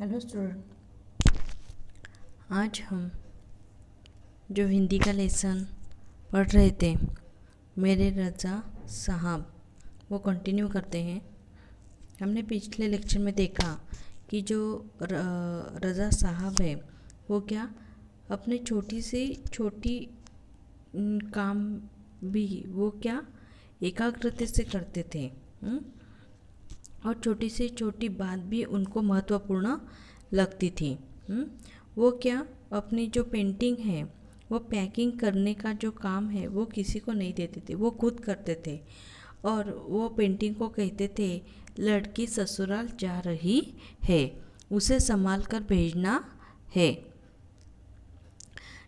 Hello student, आज हम जो हिंदी का लेसन पढ़ रहे थे मेरे रज़ा साहब वो कंटिन्यू करते हैं। हमने पिछले लेक्चर में देखा कि जो रज़ा साहब है वो क्या अपने छोटी से छोटी काम भी वो क्या एकाग्रता से करते थे। और छोटी से छोटी बात भी उनको महत्वपूर्ण लगती थी। वो क्या अपनी जो पेंटिंग है वो पैकिंग करने का जो काम है वो किसी को नहीं देते थे, वो खुद करते थे। और वो पेंटिंग को कहते थे लड़की ससुराल जा रही है, उसे संभाल कर भेजना है।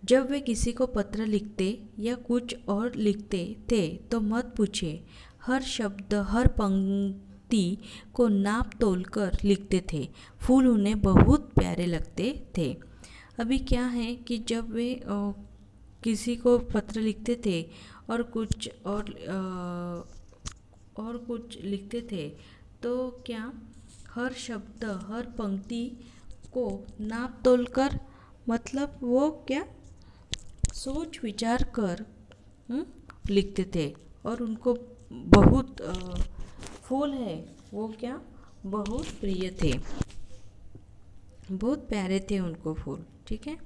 जब वे किसी को पत्र लिखते या कुछ और लिखते थे तो मत पूछे, हर शब्द हर पंक्ति को नाप तोल कर लिखते थे। फूल उन्हें बहुत प्यारे लगते थे। अभी क्या है कि जब वे किसी को पत्र लिखते थे और कुछ लिखते थे तो क्या हर शब्द हर पंक्ति को नाप तोल कर, मतलब वो क्या सोच विचार कर लिखते थे। और उनको बहुत फूल है वो क्या बहुत प्रिय थे, बहुत प्यारे थे उनको फूल। ठीक है,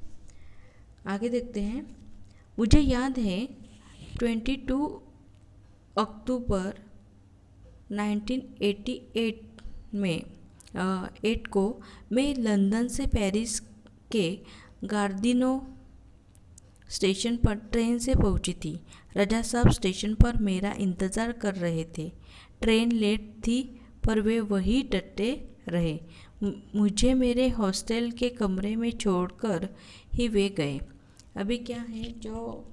आगे देखते हैं। मुझे याद है 22 अक्टूबर 1988 में 8 को मैं लंदन से पेरिस के गार्दिनो स्टेशन पर ट्रेन से पहुंची थी। रजा साहब स्टेशन पर मेरा इंतज़ार कर रहे थे। ट्रेन लेट थी पर वे वही डटे रहे। मुझे मेरे हॉस्टल के कमरे में छोड़कर ही वे गए। अभी क्या है, जो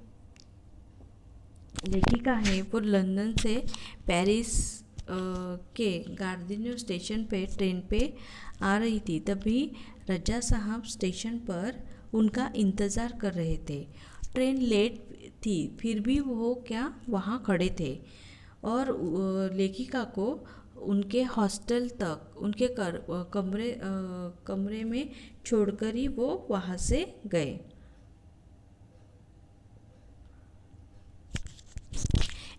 लेखिका है वो लंदन से पेरिस के गार्दिनो स्टेशन पे ट्रेन पे आ रही थी। तभी रजा साहब स्टेशन पर उनका इंतज़ार कर रहे थे। ट्रेन लेट थी फिर भी वो क्या वहाँ खड़े थे और लेखिका को उनके हॉस्टल तक उनके कमरे में छोड़कर ही वो वहाँ से गए।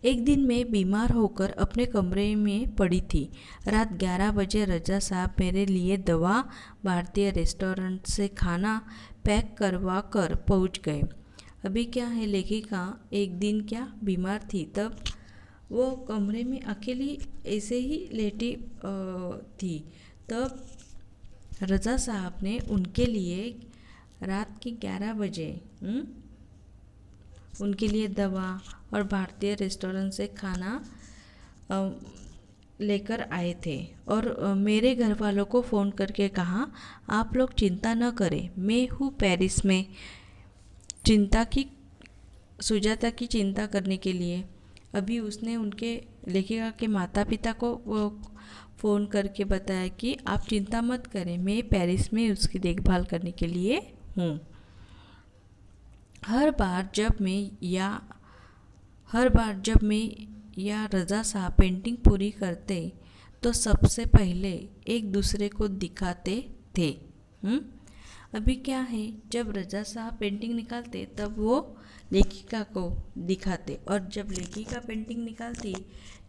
एक दिन मैं बीमार होकर अपने कमरे में पड़ी थी। रात 11 बजे रजा साहब मेरे लिए दवा भारतीय रेस्टोरेंट से खाना पैक करवा कर पहुँच गए। अभी क्या है, लेखिका एक दिन क्या बीमार थी, तब वो कमरे में अकेली ऐसे ही लेटी थी। तब रजा साहब ने उनके लिए रात के 11 बजे उनके लिए दवा और भारतीय रेस्टोरेंट से खाना लेकर आए थे। और मेरे घर वालों को फ़ोन करके कहा, आप लोग चिंता न करें, मैं हूँ पेरिस में सुजाता की चिंता करने के लिए। अभी उसने उनके लेखिका के माता पिता को फ़ोन करके बताया कि आप चिंता मत करें, मैं पेरिस में उसकी देखभाल करने के लिए हूँ। हर बार जब मैं या रज़ा साहब पेंटिंग पूरी करते तो सबसे पहले एक दूसरे को दिखाते थे। अभी क्या है, जब रजा साहब पेंटिंग निकालते तब वो लेखिका को दिखाते और जब लेखिका पेंटिंग निकालती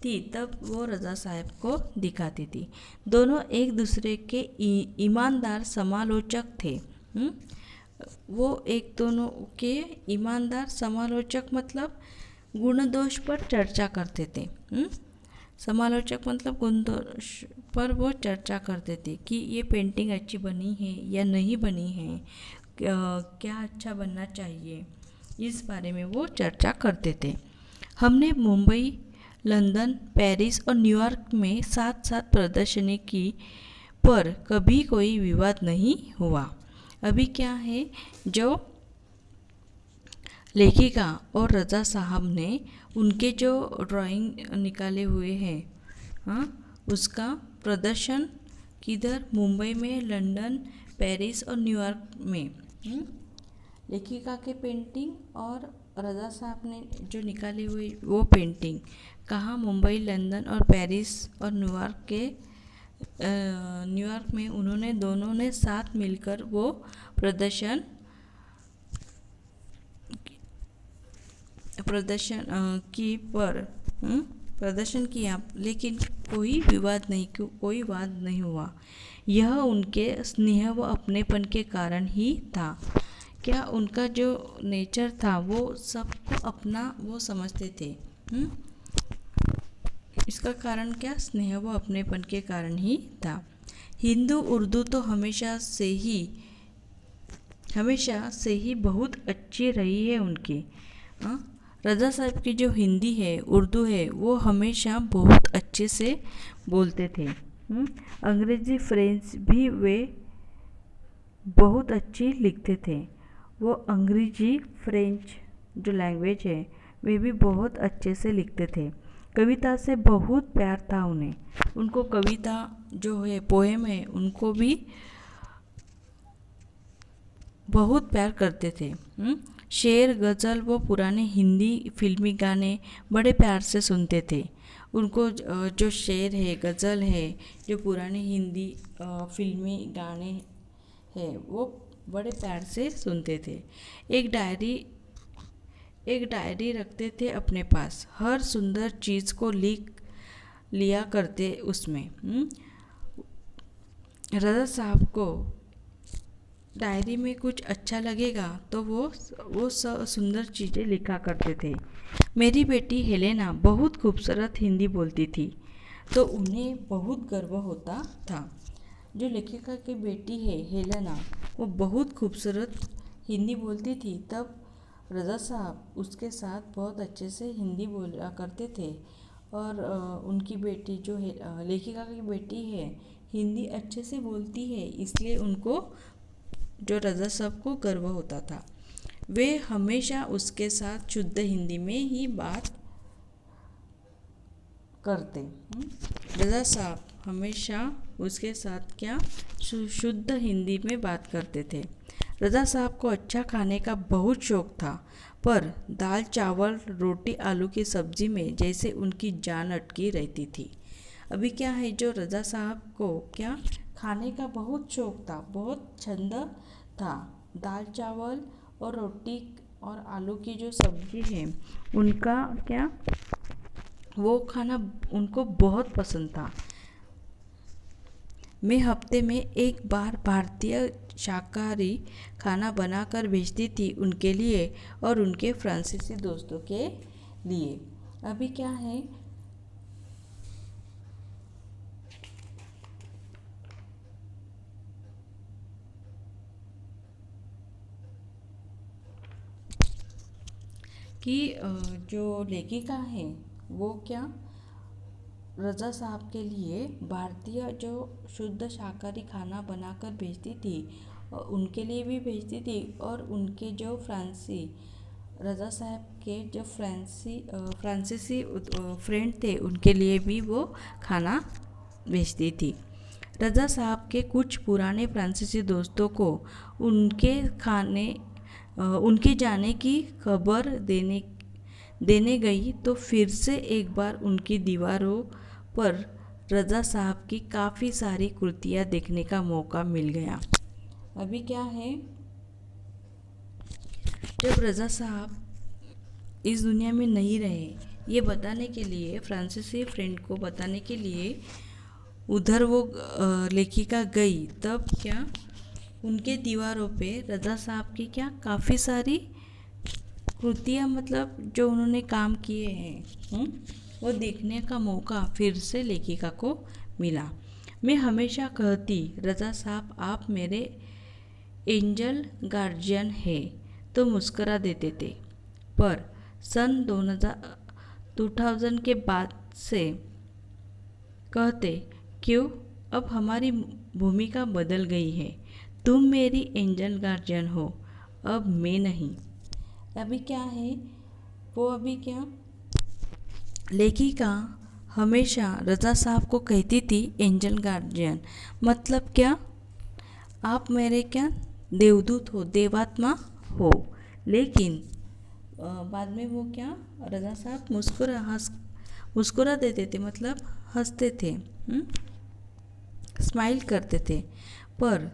थी तब वो रजा साहब को दिखाती थी। दोनों एक दूसरे के ईमानदार समालोचक थे। वो एक दोनों के ईमानदार समालोचक मतलब गुण दोष पर चर्चा करते थे। समालोचक मतलब गुण दोष पर वो चर्चा करते थे कि ये पेंटिंग अच्छी बनी है या नहीं बनी है, क्या अच्छा बनना चाहिए, इस बारे में वो चर्चा करते थे। हमने मुंबई, लंदन, पेरिस और न्यूयॉर्क में साथ साथ प्रदर्शनी की पर कभी कोई विवाद नहीं हुआ। अभी क्या है, जो लेखिका और रजा साहब ने उनके जो ड्राइंग निकाले हुए हैं उसका प्रदर्शन किधर, मुंबई में, लंदन, पेरिस और न्यूयॉर्क में लेखिका के पेंटिंग और रजा साहब ने जो निकाले हुए वो पेंटिंग कहाँ, मुंबई, लंदन और पेरिस और न्यूयॉर्क के न्यूयॉर्क में उन्होंने दोनों ने साथ मिलकर वो प्रदर्शन प्रदर्शन की पर प्रदर्शन किया, लेकिन कोई वाद नहीं हुआ। यह उनके स्नेह व अपनेपन के कारण ही था। क्या उनका जो नेचर था वो सबको अपना वो समझते थे। इसका कारण क्या, स्नेह व अपनेपन के कारण ही था। हिंदू उर्दू तो हमेशा से ही बहुत अच्छी रही है उनकी। रज़ा साहब की जो हिंदी है, उर्दू है, वो हमेशा बहुत अच्छे से बोलते थे। अंग्रेज़ी फ्रेंच भी वे बहुत अच्छी लिखते थे। वो अंग्रेज़ी फ्रेंच जो लैंग्वेज है वे भी बहुत अच्छे से लिखते थे। कविता से बहुत प्यार था उन्हें। उनको कविता जो है, पोएम है, उनको भी बहुत प्यार करते थे। शेर, गज़ल व पुराने हिंदी फिल्मी गाने बड़े प्यार से सुनते थे। उनको जो शेर है, गज़ल है, जो पुराने हिंदी फिल्मी गाने हैं, वो बड़े प्यार से सुनते थे। एक डायरी रखते थे अपने पास, हर सुंदर चीज़ को लिख लिया करते उसमें। रज़ा साहब को डायरी में कुछ अच्छा लगेगा तो वो सब सुंदर चीज़ें लिखा करते थे। मेरी बेटी हेलेना बहुत खूबसूरत हिंदी बोलती थी, तो उन्हें बहुत गर्व होता था। जो लेखिका की बेटी है हेलेना, वो बहुत खूबसूरत हिंदी बोलती थी, तब रज़ा साहब उसके साथ बहुत अच्छे से हिंदी बोला करते थे। और उनकी बेटी जो है, लेखिका की बेटी है, हिंदी अच्छे से बोलती है, इसलिए उनको जो रज़ा साहब को गर्व होता था। वे हमेशा उसके साथ शुद्ध हिंदी में ही बात करते। रज़ा साहब हमेशा उसके साथ क्या शुद्ध हिंदी में बात करते थे। रज़ा साहब को अच्छा खाने का बहुत शौक था, पर दाल चावल रोटी आलू की सब्ज़ी में जैसे उनकी जान अटकी रहती थी। अभी क्या है, जो रज़ा साहब को क्या खाने का बहुत शौक था, बहुत छंद था। दाल चावल और रोटी और आलू की जो सब्ज़ी है, उनका क्या वो खाना उनको बहुत पसंद था। मैं हफ्ते में एक बार भारतीय शाकाहारी खाना बनाकर भेजती थी उनके लिए और उनके फ्रांसीसी दोस्तों के लिए। अभी क्या है, कि जो लेखिका है वो क्या रज़ा साहब के लिए भारतीय जो शुद्ध शाकाहारी खाना बनाकर भेजती थी, उनके लिए भी भेजती थी, और उनके जो रज़ा साहब के जो फ्रांसीसी फ्रेंड थे, उनके लिए भी वो खाना भेजती थी। रज़ा साहब के कुछ पुराने फ्रांसीसी दोस्तों को उनके जाने की खबर देने गई तो फिर से एक बार उनकी दीवारों पर रज़ा साहब की काफ़ी सारी कृतियाँ देखने का मौका मिल गया। अभी क्या है, जब रज़ा साहब इस दुनिया में नहीं रहे, ये बताने के लिए, फ्रांसीसी फ्रेंड को बताने के लिए उधर वो लेखिका गई, तब क्या उनके दीवारों पे रज़ा साहब की क्या काफ़ी सारी कृतियाँ, मतलब जो उन्होंने काम किए हैं, वो देखने का मौका फिर से लेखिका को मिला। मैं हमेशा कहती, रज़ा साहब आप मेरे एंजल गार्जियन है, तो मुस्करा देते थे। पर सन 2000 के बाद से कहते, क्यों, अब हमारी भूमिका बदल गई है, तुम मेरी एंजल गार्जियन हो, अब मैं नहीं। अभी क्या है, वो अभी क्या लेखिका हमेशा रज़ा साहब को कहती थी एंजल गार्जियन, मतलब क्या, आप मेरे क्या देवदूत हो, देवात्मा हो। लेकिन बाद में वो क्या रज़ा साहब मुस्कुरा देते थे, मतलब हंसते थे। स्माइल करते थे। पर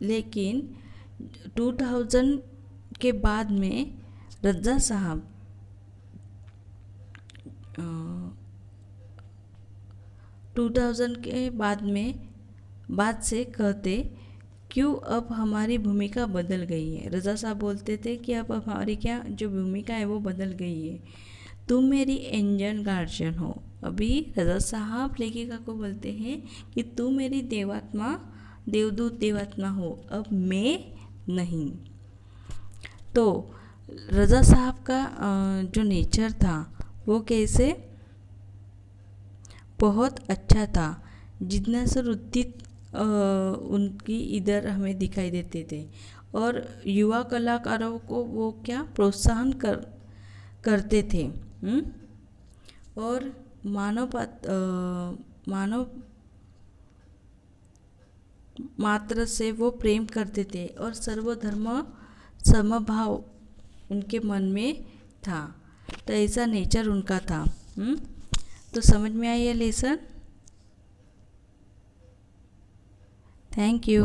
लेकिन 2000 के बाद में रज़ा साहब 2000 के बाद से कहते, क्यों अब हमारी भूमिका बदल गई है। रज़ा साहब बोलते थे कि अब हमारी क्या जो भूमिका है वो बदल गई है, तुम मेरी एंजल गार्जियन हो। अभी रज़ा साहब लेखिका को बोलते हैं कि तुम मेरी देवदूत देवात्मा हो, अब मैं नहीं। तो रज़ा साहब का जो नेचर था वो कैसे बहुत अच्छा था। जिज्ञासु रुचित उनकी इधर हमें दिखाई देते थे और युवा कलाकारों को वो क्या प्रोत्साहन करते थे। और मानव मात्र से वो प्रेम करते थे और सर्वधर्म समभाव उनके मन में था। तो ऐसा नेचर उनका था। तो समझ में आई ये लेसन। Thank you.